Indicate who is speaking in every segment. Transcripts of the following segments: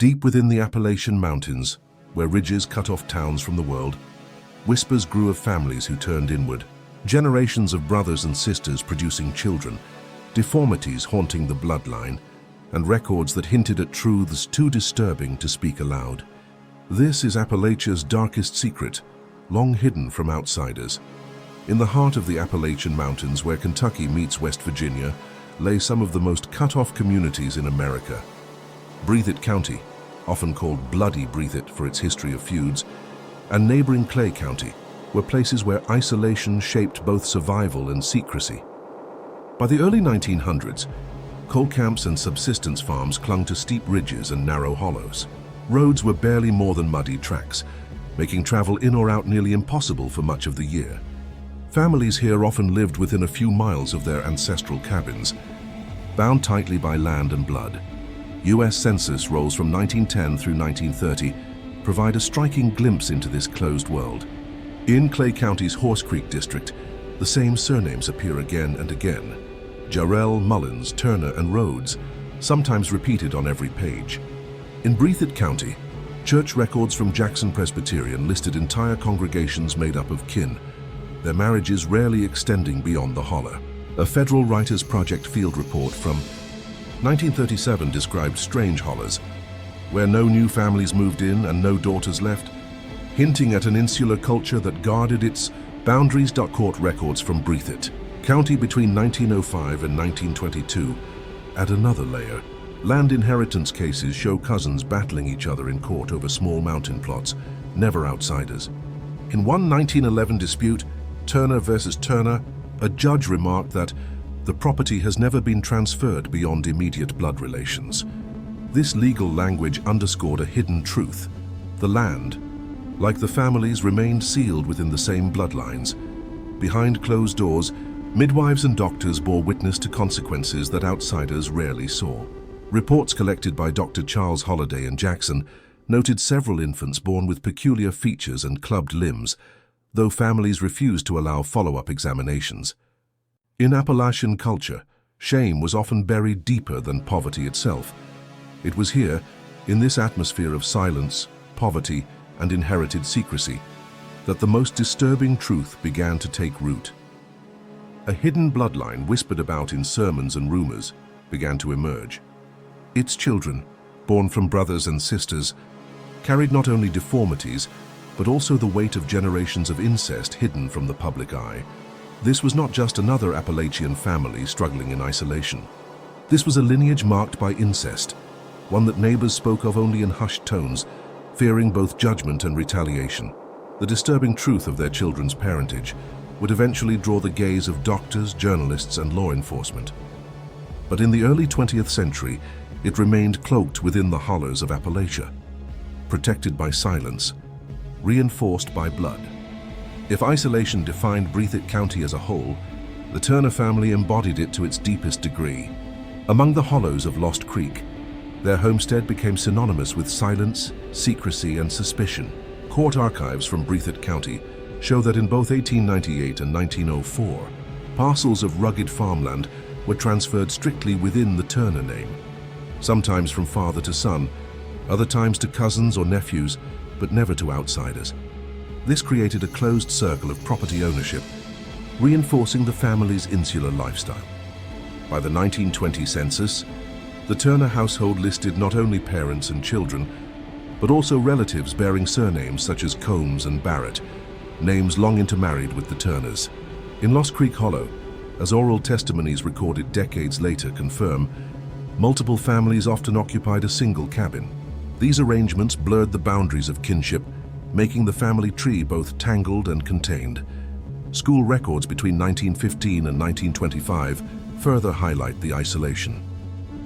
Speaker 1: Deep within the Appalachian Mountains, where ridges cut off towns from the world, whispers grew of families who turned inward, generations of brothers and sisters producing children, deformities haunting the bloodline, and records that hinted at truths too disturbing to speak aloud. This is Appalachia's darkest secret, long hidden from outsiders. In the heart of the Appalachian Mountains, where Kentucky meets West Virginia, lay some of the most cut-off communities in America. Breathitt County, often called Bloody Breathitt for its history of feuds, and neighboring Clay County were places where isolation shaped both survival and secrecy. By the early 1900s, coal camps and subsistence farms clung to steep ridges and narrow hollows. Roads were barely more than muddy tracks, making travel in or out nearly impossible for much of the year. Families here often lived within a few miles of their ancestral cabins, bound tightly by land and blood. U.S. Census rolls from 1910 through 1930 provide a striking glimpse into this closed world. In Clay County's Horse Creek district, the same surnames appear again and again: Jarrell, Mullins, Turner, and Rhodes, sometimes repeated on every page. In Breathitt County, church records from Jackson Presbyterian listed entire congregations made up of kin, their marriages rarely extending beyond the holler. A Federal Writers Project field report from 1937 described strange hollers, where no new families moved in and no daughters left, hinting at an insular culture that guarded its boundaries. Court records from Breathitt County between 1905 and 1922 add another layer. Land inheritance cases show cousins battling each other in court over small mountain plots, never outsiders. In one 1911 dispute, Turner versus Turner, a judge remarked that the property has never been transferred beyond immediate blood relations. This legal language underscored a hidden truth. The land, like the families, remained sealed within the same bloodlines. Behind closed doors, midwives and doctors bore witness to consequences that outsiders rarely saw. Reports collected by Dr. Charles Holliday in Jackson noted several infants born with peculiar features and clubbed limbs, though families refused to allow follow-up examinations. In Appalachian culture, shame was often buried deeper than poverty itself. It was here, in this atmosphere of silence, poverty, and inherited secrecy, that the most disturbing truth began to take root. A hidden bloodline whispered about in sermons and rumors began to emerge. Its children, born from brothers and sisters, carried not only deformities, but also the weight of generations of incest hidden from the public eye. This was not just another Appalachian family struggling in isolation. This was a lineage marked by incest, one that neighbors spoke of only in hushed tones, fearing both judgment and retaliation. The disturbing truth of their children's parentage would eventually draw the gaze of doctors, journalists, and law enforcement. But in the early 20th century, it remained cloaked within the hollows of Appalachia, protected by silence, reinforced by blood. If isolation defined Breathitt County as a whole, the Turner family embodied it to its deepest degree. Among the hollows of Lost Creek, their homestead became synonymous with silence, secrecy, and suspicion. Court archives from Breathitt County show that in both 1898 and 1904, parcels of rugged farmland were transferred strictly within the Turner name, sometimes from father to son, other times to cousins or nephews, but never to outsiders. This created a closed circle of property ownership, reinforcing the family's insular lifestyle. By the 1920 census, the Turner household listed not only parents and children, but also relatives bearing surnames such as Combs and Barrett, names long intermarried with the Turners. In Lost Creek Hollow, as oral testimonies recorded decades later confirm, multiple families often occupied a single cabin. These arrangements blurred the boundaries of kinship, making the family tree both tangled and contained. School records between 1915 and 1925 further highlight the isolation.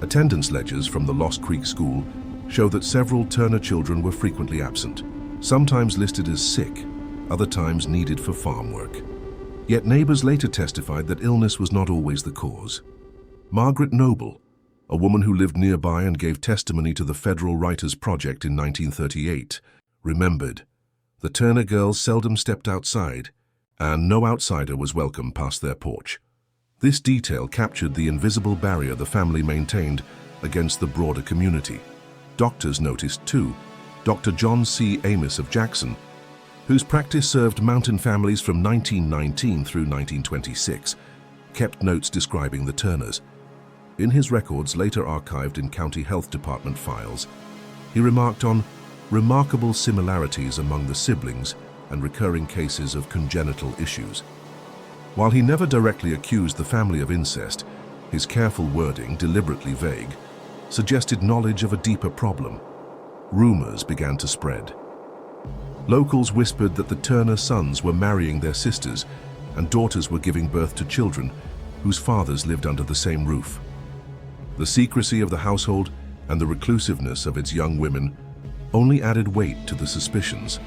Speaker 1: Attendance ledgers from the Lost Creek School show that several Turner children were frequently absent, sometimes listed as sick, other times needed for farm work. Yet neighbors later testified that illness was not always the cause. Margaret Noble, a woman who lived nearby and gave testimony to the Federal Writers Project in 1938, remembered, "The Turner girls seldom stepped outside, and no outsider was welcome past their porch." This detail captured the invisible barrier the family maintained against the broader community. Doctors noticed too. Dr. John C. Amos of Jackson, whose practice served mountain families from 1919 through 1926, kept notes describing the Turners. In his records, later archived in county health department files, he remarked on remarkable similarities among the siblings and recurring cases of congenital issues. While he never directly accused the family of incest, his careful wording, deliberately vague, suggested knowledge of a deeper problem. Rumors began to spread. Locals whispered that the Turner sons were marrying their sisters and daughters were giving birth to children whose fathers lived under the same roof. The secrecy of the household and the reclusiveness of its young women only added weight to the suspicions.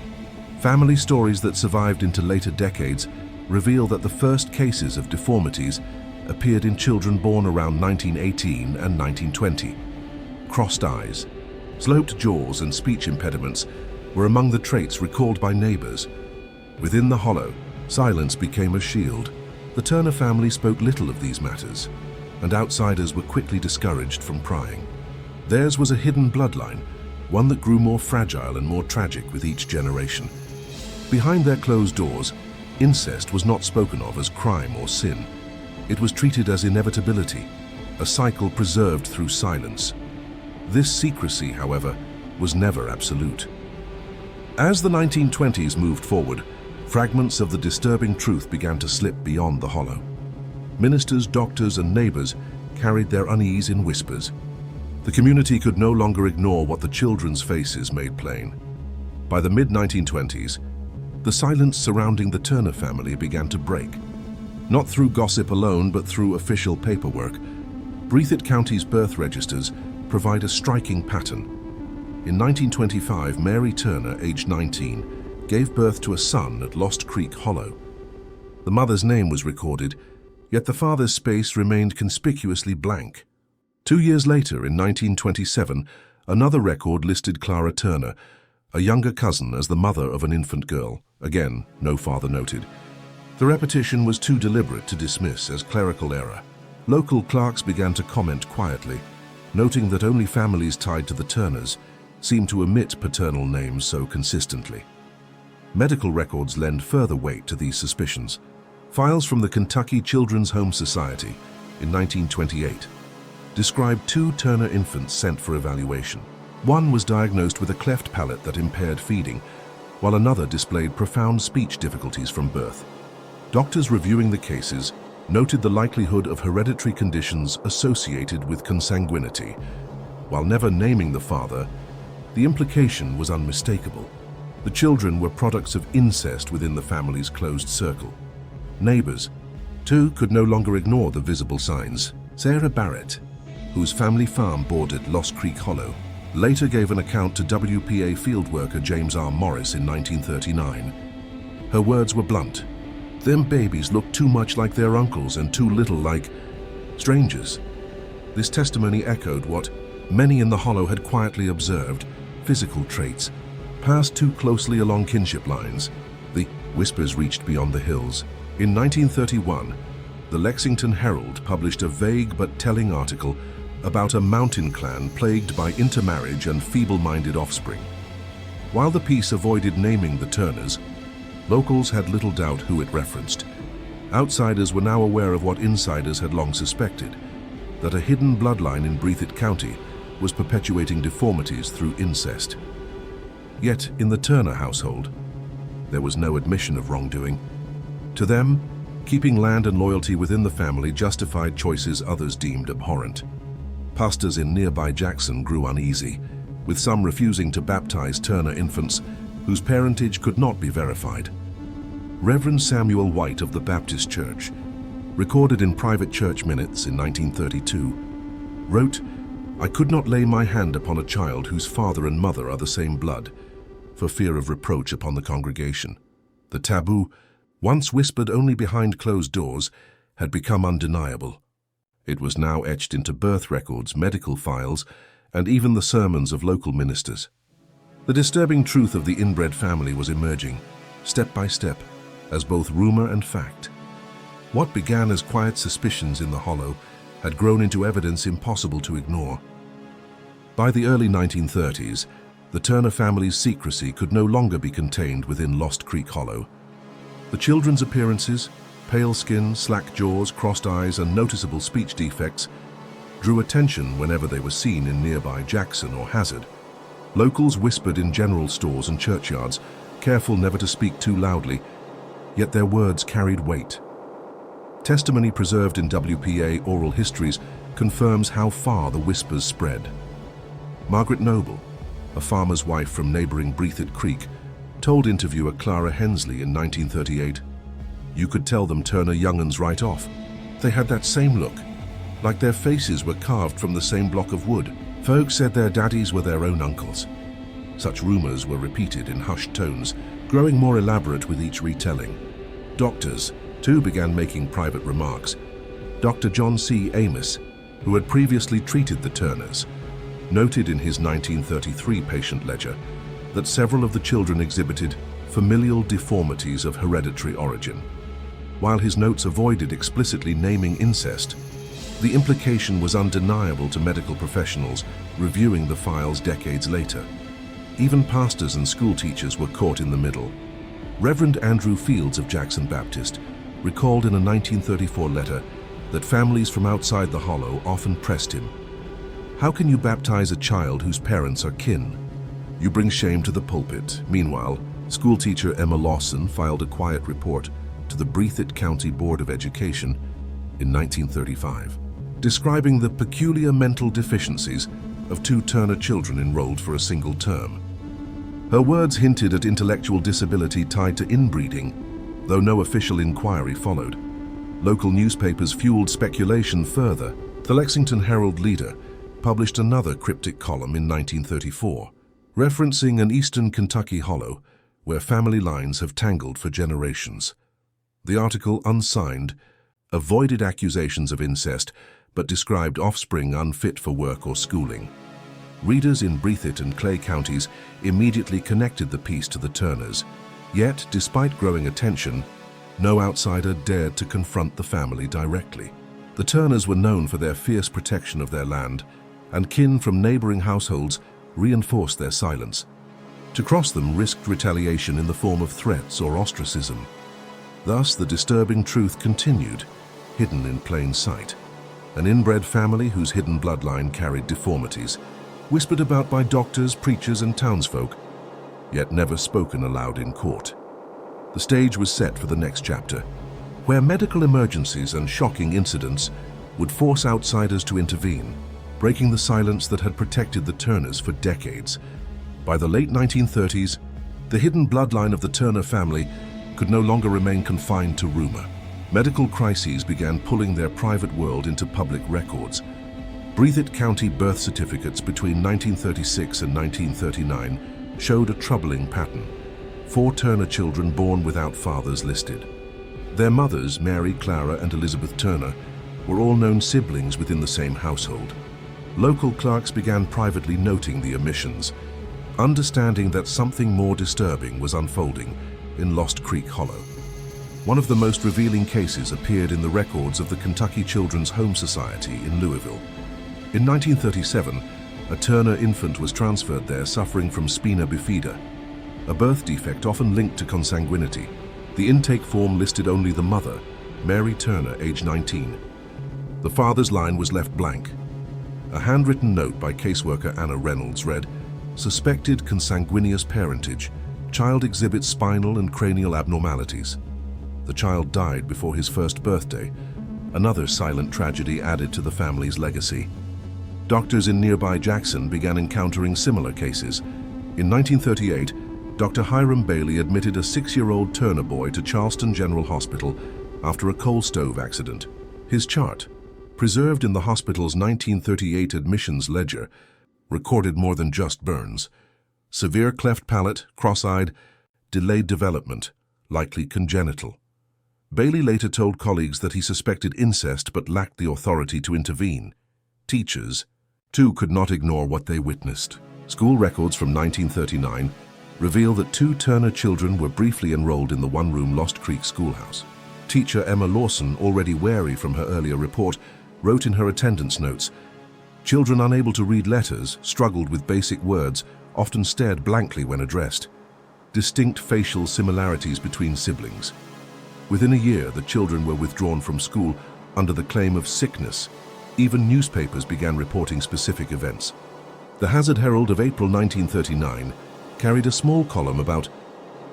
Speaker 1: Family stories that survived into later decades reveal that the first cases of deformities appeared in children born around 1918 and 1920. Crossed eyes, sloped jaws, and speech impediments were among the traits recalled by neighbors. Within the hollow, silence became a shield. The Turner family spoke little of these matters, and outsiders were quickly discouraged from prying. Theirs was a hidden bloodline, one that grew more fragile and more tragic with each generation. Behind their closed doors, incest was not spoken of as crime or sin. It was treated as inevitability, a cycle preserved through silence. This secrecy, however, was never absolute. As the 1920s moved forward, fragments of the disturbing truth began to slip beyond the hollow. Ministers, doctors, and neighbors carried their unease in whispers. The community could no longer ignore what the children's faces made plain. By the mid-1920s, the silence surrounding the Turner family began to break. Not through gossip alone, but through official paperwork. Breathitt County's birth registers provide a striking pattern. In 1925, Mary Turner, aged 19, gave birth to a son at Lost Creek Hollow. The mother's name was recorded, yet the father's space remained conspicuously blank. 2 years later, in 1927, another record listed Clara Turner, a younger cousin, as the mother of an infant girl. Again, no father noted. The repetition was too deliberate to dismiss as clerical error. Local clerks began to comment quietly, noting that only families tied to the Turners seemed to omit paternal names so consistently. Medical records lend further weight to these suspicions. Files from the Kentucky Children's Home Society in 1928 described 2 Turner infants sent for evaluation. One was diagnosed with a cleft palate that impaired feeding, while another displayed profound speech difficulties from birth. Doctors reviewing the cases noted the likelihood of hereditary conditions associated with consanguinity. While never naming the father, the implication was unmistakable. The children were products of incest within the family's closed circle. Neighbors, too, could no longer ignore the visible signs. Sarah Barrett, whose family farm bordered Lost Creek Hollow, later gave an account to WPA field worker James R. Morris in 1939. Her words were blunt. "Them babies look too much like their uncles and too little like strangers." This testimony echoed what many in the hollow had quietly observed: physical traits passed too closely along kinship lines. The whispers reached beyond the hills. In 1931, the Lexington Herald published a vague but telling article about a mountain clan plagued by intermarriage and feeble-minded offspring. While the piece avoided naming the Turners, locals had little doubt who it referenced. Outsiders were now aware of what insiders had long suspected, that a hidden bloodline in Breathitt County was perpetuating deformities through incest. Yet, in the Turner household, there was no admission of wrongdoing. To them, keeping land and loyalty within the family justified choices others deemed abhorrent. Pastors in nearby Jackson grew uneasy, with some refusing to baptize Turner infants whose parentage could not be verified. Reverend Samuel White of the Baptist Church, recorded in private church minutes in 1932, wrote, "I could not lay my hand upon a child whose father and mother are the same blood, for fear of reproach upon the congregation." The taboo, once whispered only behind closed doors, had become undeniable. It was now etched into birth records, medical files, and even the sermons of local ministers. The disturbing truth of the inbred family was emerging, step by step, as both rumor and fact. What began as quiet suspicions in the hollow had grown into evidence impossible to ignore. By the early 1930s, the Turner family's secrecy could no longer be contained within Lost Creek Hollow. The children's appearances, pale skin, slack jaws, crossed eyes, and noticeable speech defects drew attention whenever they were seen in nearby Jackson or Hazard. Locals whispered in general stores and churchyards, careful never to speak too loudly, yet their words carried weight. Testimony preserved in WPA oral histories confirms how far the whispers spread. Margaret Noble, a farmer's wife from neighboring Breathitt Creek, told interviewer Clara Hensley in 1938, "You could tell them Turner young'uns right off. They had that same look, like their faces were carved from the same block of wood. Folks said their daddies were their own uncles." Such rumors were repeated in hushed tones, growing more elaborate with each retelling. Doctors, too, began making private remarks. Dr. John C. Amos, who had previously treated the Turners, noted in his 1933 patient ledger that several of the children exhibited familial deformities of hereditary origin. While his notes avoided explicitly naming incest, the implication was undeniable to medical professionals reviewing the files decades later. Even pastors and school teachers were caught in the middle. Reverend Andrew Fields of Jackson Baptist recalled in a 1934 letter that families from outside the Hollow often pressed him. "How can you baptize a child whose parents are kin? You bring shame to the pulpit." Meanwhile, schoolteacher Emma Lawson filed a quiet report to the Breathitt County Board of Education in 1935, describing the peculiar mental deficiencies of 2 Turner children enrolled for a single term. Her words hinted at intellectual disability tied to inbreeding, though no official inquiry followed. Local newspapers fueled speculation further. The Lexington Herald-Leader published another cryptic column in 1934, referencing an eastern Kentucky hollow where family lines have tangled for generations. The article, unsigned, avoided accusations of incest but described offspring unfit for work or schooling. Readers in Breathitt and Clay counties immediately connected the piece to the Turners. Yet, despite growing attention, no outsider dared to confront the family directly. The Turners were known for their fierce protection of their land, and kin from neighboring households reinforced their silence. To cross them risked retaliation in the form of threats or ostracism. Thus, the disturbing truth continued, hidden in plain sight. An inbred family whose hidden bloodline carried deformities, whispered about by doctors, preachers, and townsfolk, yet never spoken aloud in court. The stage was set for the next chapter, where medical emergencies and shocking incidents would force outsiders to intervene, breaking the silence that had protected the Turners for decades. By the late 1930s, the hidden bloodline of the Turner family could no longer remain confined to rumor. Medical crises began pulling their private world into public records. Breathitt County birth certificates between 1936 and 1939 showed a troubling pattern. 4 Turner children born without fathers listed. Their mothers, Mary, Clara, and Elizabeth Turner, were all known siblings within the same household. Local clerks began privately noting the omissions, understanding that something more disturbing was unfolding in Lost Creek Hollow. One of the most revealing cases appeared in the records of the Kentucky Children's Home Society in Louisville. In 1937, a Turner infant was transferred there suffering from spina bifida, a birth defect often linked to consanguinity. The intake form listed only the mother, Mary Turner, age 19. The father's line was left blank. A handwritten note by caseworker Anna Reynolds read, "Suspected consanguineous parentage. Child exhibits spinal and cranial abnormalities." The child died before his first birthday, another silent tragedy added to the family's legacy. Doctors in nearby Jackson began encountering similar cases. In 1938, Dr. Hiram Bailey admitted a 6-year-old Turner boy to Charleston General Hospital after a coal stove accident. His chart, preserved in the hospital's 1938 admissions ledger, recorded more than just burns. Severe cleft palate, cross-eyed, delayed development, likely congenital. Bailey later told colleagues that he suspected incest but lacked the authority to intervene. Teachers, too, could not ignore what they witnessed. School records from 1939 reveal that 2 Turner children were briefly enrolled in the one-room Lost Creek schoolhouse. Teacher Emma Lawson, already wary from her earlier report, wrote in her attendance notes, Children unable to read letters struggled with basic words, often stared blankly when addressed. Distinct facial similarities between siblings. Within a year, the children were withdrawn from school under the claim of sickness. Even newspapers began reporting specific events. The Hazard Herald of April 1939 carried a small column about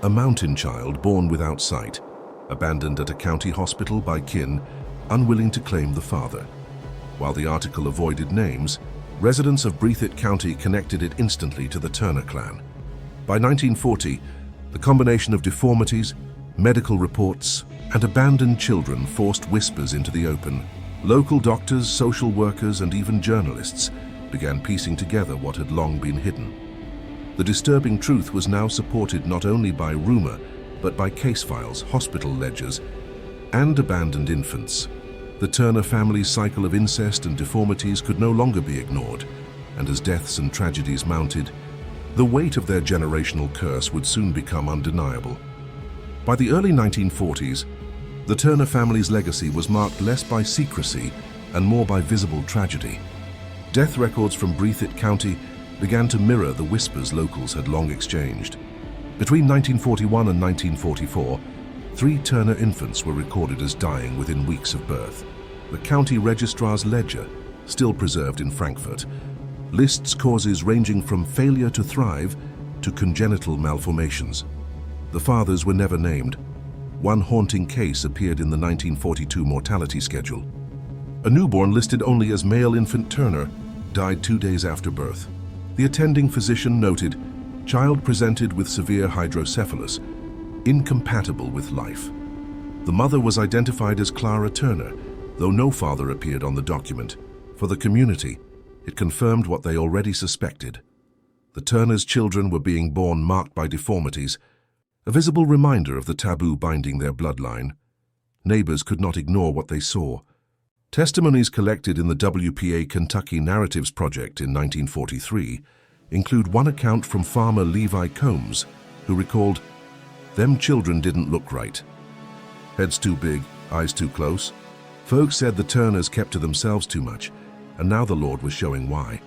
Speaker 1: a mountain child born without sight, abandoned at a county hospital by kin, unwilling to claim the father. While the article avoided names, residents of Breathitt County connected it instantly to the Turner clan. By 1940, the combination of deformities, medical reports, and abandoned children forced whispers into the open. Local doctors, social workers, and even journalists began piecing together what had long been hidden. The disturbing truth was now supported not only by rumor, but by case files, hospital ledgers, and abandoned infants. The Turner family's cycle of incest and deformities could no longer be ignored, and as deaths and tragedies mounted, the weight of their generational curse would soon become undeniable. By the early 1940s, the Turner family's legacy was marked less by secrecy and more by visible tragedy. Death records from Breathitt County began to mirror the whispers locals had long exchanged. Between 1941 and 1944, 3 Turner infants were recorded as dying within weeks of birth. The county registrar's ledger, still preserved in Frankfurt, lists causes ranging from failure to thrive to congenital malformations. The fathers were never named. One haunting case appeared in the 1942 mortality schedule. A newborn listed only as male infant Turner died 2 days after birth. The attending physician noted, child presented with severe hydrocephalus, incompatible with life. The mother was identified as Clara Turner, though no father appeared on the document. For the community, it confirmed what they already suspected. The Turners' children were being born marked by deformities, a visible reminder of the taboo binding their bloodline. Neighbors could not ignore what they saw. Testimonies collected in the WPA Kentucky Narratives Project in 1943 include one account from farmer Levi Combs, who recalled, "Them children didn't look right. Heads too big, eyes too close. Folks said the Turners kept to themselves too much, and now the Lord was showing why."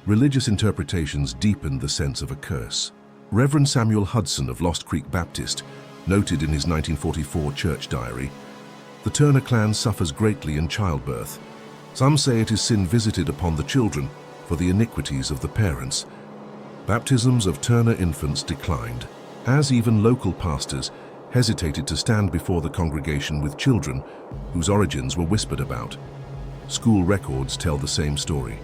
Speaker 1: Religious interpretations deepened the sense of a curse. Reverend Samuel Hudson of Lost Creek Baptist noted in his 1944 church diary, "The Turner clan suffers greatly in childbirth. Some say it is sin visited upon the children for the iniquities of the parents." Baptisms of Turner infants declined, as even local pastors hesitated to stand before the congregation with children whose origins were whispered about. School records tell the same story.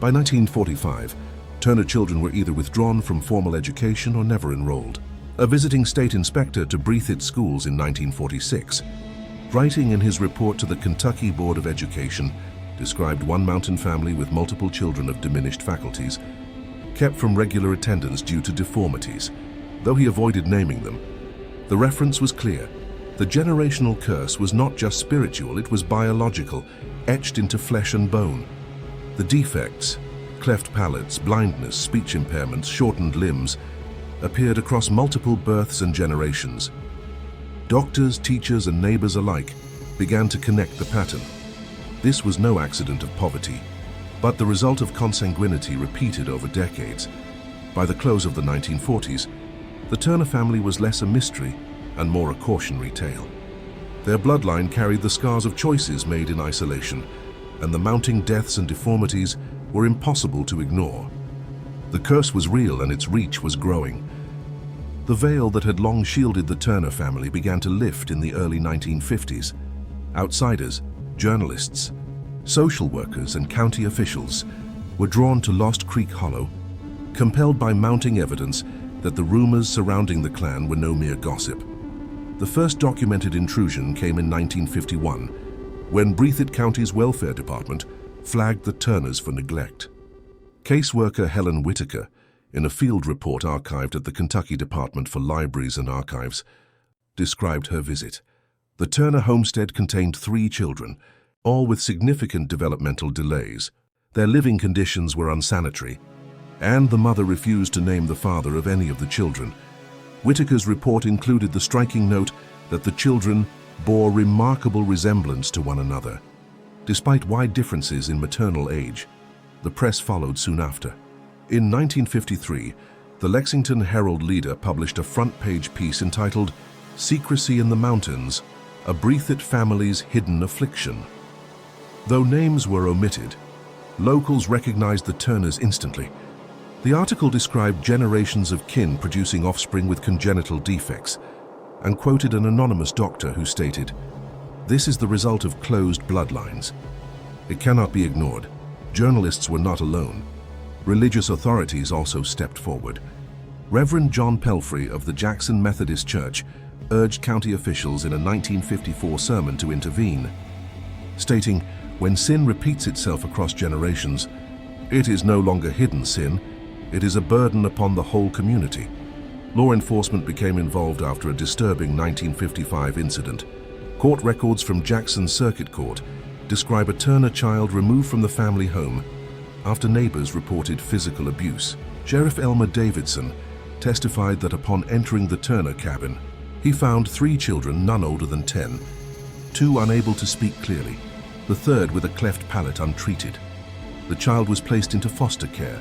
Speaker 1: By 1945, Turner children were either withdrawn from formal education or never enrolled. A visiting state inspector to Breathitt schools in 1946, writing in his report to the Kentucky Board of Education, described one mountain family with multiple children of diminished faculties, kept from regular attendance due to deformities, though he avoided naming them. The reference was clear. The generational curse was not just spiritual, it was biological, etched into flesh and bone. The defects, cleft palates, blindness, speech impairments, shortened limbs, appeared across multiple births and generations. Doctors, teachers, and neighbors alike began to connect the pattern. This was no accident of poverty, but the result of consanguinity repeated over decades. By the close of the 1940s, the Turner family was less a mystery and more a cautionary tale. Their bloodline carried the scars of choices made in isolation, and the mounting deaths and deformities were impossible to ignore. The curse was real and its reach was growing. The veil that had long shielded the Turner family began to lift in the early 1950s. Outsiders, journalists, social workers, and county officials were drawn to Lost Creek Hollow, compelled by mounting evidence that the rumors surrounding the clan were no mere gossip. The first documented intrusion came in 1951, when Breathitt County's Welfare Department flagged the Turners for neglect. Caseworker Helen Whitaker, in a field report archived at the Kentucky Department for Libraries and Archives, described her visit. The Turner homestead contained 3 children, all with significant developmental delays. Their living conditions were unsanitary, and the mother refused to name the father of any of the children. Whitaker's report included the striking note that the children bore remarkable resemblance to one another. Despite wide differences in maternal age, The press followed soon after. In 1953, the Lexington Herald-Leader published a front-page piece entitled "Secrecy in the Mountains, a Breathitt Family's Hidden Affliction." Though names were omitted, locals recognized the Turners instantly. The article described generations of kin producing offspring with congenital defects and quoted an anonymous doctor who stated, "This is the result of closed bloodlines." It cannot be ignored. Journalists were not alone. Religious authorities also stepped forward. Reverend John Pelfrey of the Jackson Methodist Church urged county officials in a 1954 sermon to intervene, stating, "When sin repeats itself across generations, it is no longer hidden sin, it is a burden upon the whole community." Law enforcement became involved after a disturbing 1955 incident. Court records from Jackson Circuit Court describe a Turner child removed from the family home after neighbors reported physical abuse. Sheriff Elmer Davidson testified that upon entering the Turner cabin, he found 3 children, none older than 10, 2 unable to speak clearly, the third with a cleft palate untreated. The child was placed into foster care,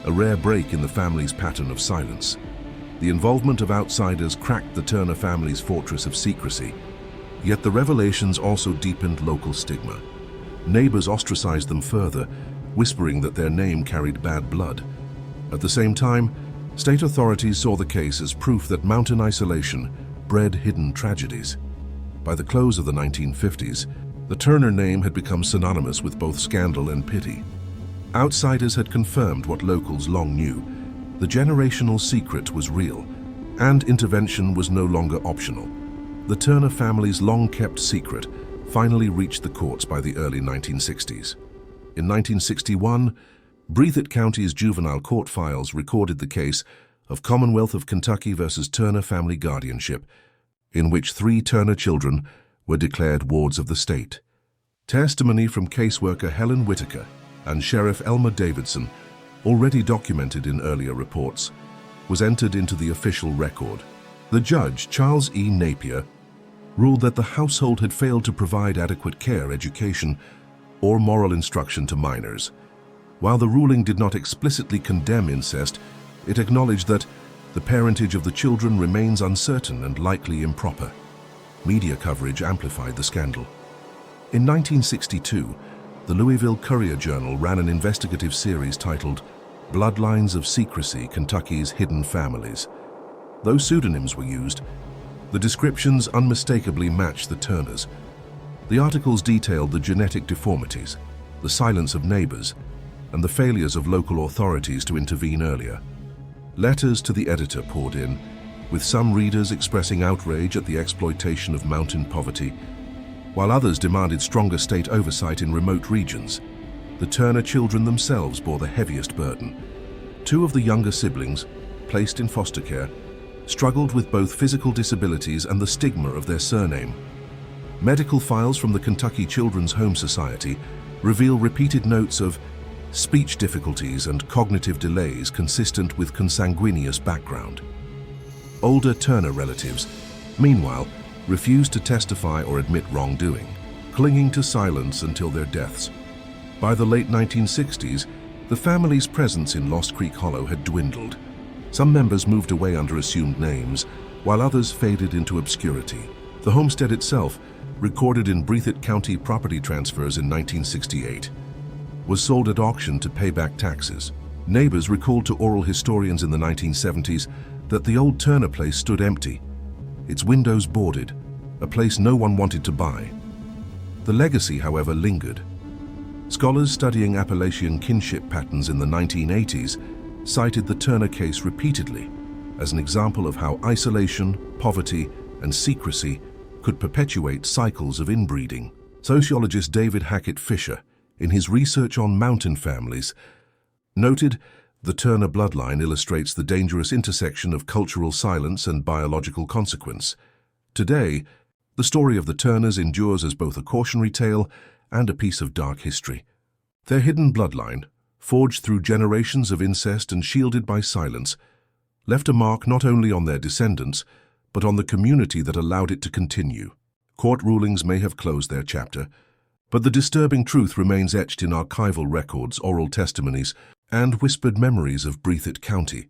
Speaker 1: a rare break in the family's pattern of silence. The involvement of outsiders cracked the Turner family's fortress of secrecy, yet the revelations also deepened local stigma. Neighbors ostracized them further, whispering that their name carried bad blood. At the same time, state authorities saw the case as proof that mountain isolation bred hidden tragedies. By the close of the 1950s, the Turner name had become synonymous with both scandal and pity. Outsiders had confirmed what locals long knew. The generational secret was real, and intervention was no longer optional. The Turner family's long-kept secret finally reached the courts by the early 1960s. In 1961, Breathitt County's juvenile court files recorded the case of Commonwealth of Kentucky versus Turner Family Guardianship, in which 3 Turner children were declared wards of the state. Testimony from caseworker Helen Whitaker and Sheriff Elmer Davidson, already documented in earlier reports, was entered into the official record. The judge, Charles E. Napier, ruled that the household had failed to provide adequate care, education, or moral instruction to minors. While the ruling did not explicitly condemn incest, it acknowledged that the parentage of the children remains uncertain and likely improper. Media coverage amplified the scandal. In 1962, the Louisville Courier-Journal ran an investigative series titled "Bloodlines of Secrecy, Kentucky's Hidden Families." Though pseudonyms were used, the descriptions unmistakably matched the Turners. The articles detailed the genetic deformities, the silence of neighbors, and the failures of local authorities to intervene earlier. Letters to the editor poured in, with some readers expressing outrage at the exploitation of mountain poverty, while others demanded stronger state oversight in remote regions. The Turner children themselves bore the heaviest burden. 2 of the younger siblings, placed in foster care, struggled with both physical disabilities and the stigma of their surname. Medical files from the Kentucky Children's Home Society reveal repeated notes of speech difficulties and cognitive delays consistent with consanguineous background. Older Turner relatives, meanwhile, refused to testify or admit wrongdoing, clinging to silence until their deaths. By the late 1960s, the family's presence in Lost Creek Hollow had dwindled. Some members moved away under assumed names, while others faded into obscurity. The homestead itself, recorded in Breathitt County property transfers in 1968, was sold at auction to pay back taxes. Neighbors recalled to oral historians in the 1970s that the old Turner place stood empty, its windows boarded, a place no one wanted to buy. The legacy, however, lingered. Scholars studying Appalachian kinship patterns in the 1980s cited the Turner case repeatedly as an example of how isolation, poverty, and secrecy could perpetuate cycles of inbreeding. Sociologist David Hackett Fisher, in his research on mountain families, noted the Turner bloodline illustrates the dangerous intersection of cultural silence and biological consequence. Today, the story of the Turners endures as both a cautionary tale and a piece of dark history. Their hidden bloodline, forged through generations of incest and shielded by silence, left a mark not only on their descendants, but on the community that allowed it to continue. Court rulings may have closed their chapter, But the disturbing truth remains etched in archival records, oral testimonies, and whispered memories of Breathitt County.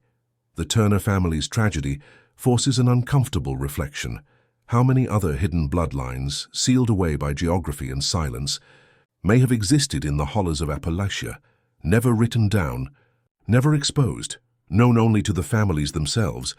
Speaker 1: The Turner family's tragedy forces an uncomfortable reflection. How many other hidden bloodlines, sealed away by geography and silence, may have existed in the hollows of Appalachia, never written down, never exposed, known only to the families themselves,